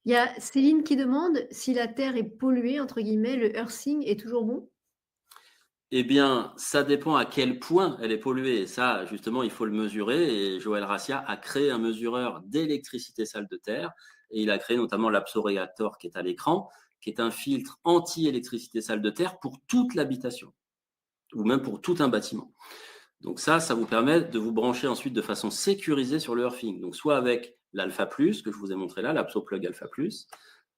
Il y a Céline qui demande si la terre est polluée, entre guillemets, le earthing est toujours bon? Eh bien, ça dépend à quel point elle est polluée. Et ça, justement, il faut le mesurer. Et Joël Rassia a créé un mesureur d'électricité sale de terre. Et il a créé notamment l'Absoreactor qui est à l'écran, qui est un filtre anti-électricité sale de terre pour toute l'habitation, ou même pour tout un bâtiment. Donc ça vous permet de vous brancher ensuite de façon sécurisée sur le Earthing. Donc soit avec l'Alpha Plus, que je vous ai montré là, l'AbsoPlug Alpha Plus,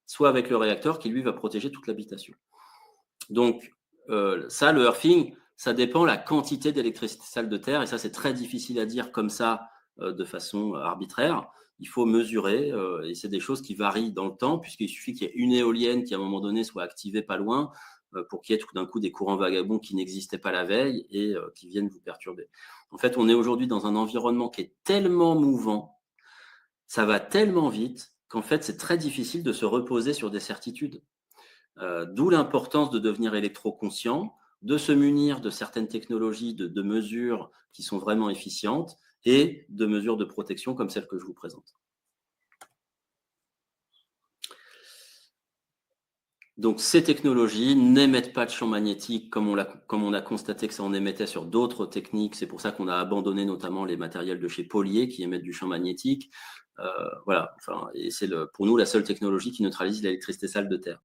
soit avec le réacteur qui, lui, va protéger toute l'habitation. Donc, ça, le earthing, ça dépend la quantité d'électricité sale de terre, et ça, c'est très difficile à dire comme ça, de façon arbitraire. Il faut mesurer, et c'est des choses qui varient dans le temps, puisqu'il suffit qu'il y ait une éolienne qui, à un moment donné, soit activée pas loin, pour qu'il y ait tout d'un coup des courants vagabonds qui n'existaient pas la veille et qui viennent vous perturber. En fait, on est aujourd'hui dans un environnement qui est tellement mouvant, ça va tellement vite, qu'en fait, c'est très difficile de se reposer sur des certitudes. D'où l'importance de devenir électroconscient, de se munir de certaines technologies, de mesures qui sont vraiment efficientes et de mesures de protection comme celles que je vous présente. Donc ces technologies n'émettent pas de champ magnétique comme on a constaté que ça en émettait sur d'autres techniques. C'est pour ça qu'on a abandonné notamment les matériels de chez Polier qui émettent du champ magnétique. Voilà, enfin, et c'est pour nous la seule technologie qui neutralise l'électricité sale de terre.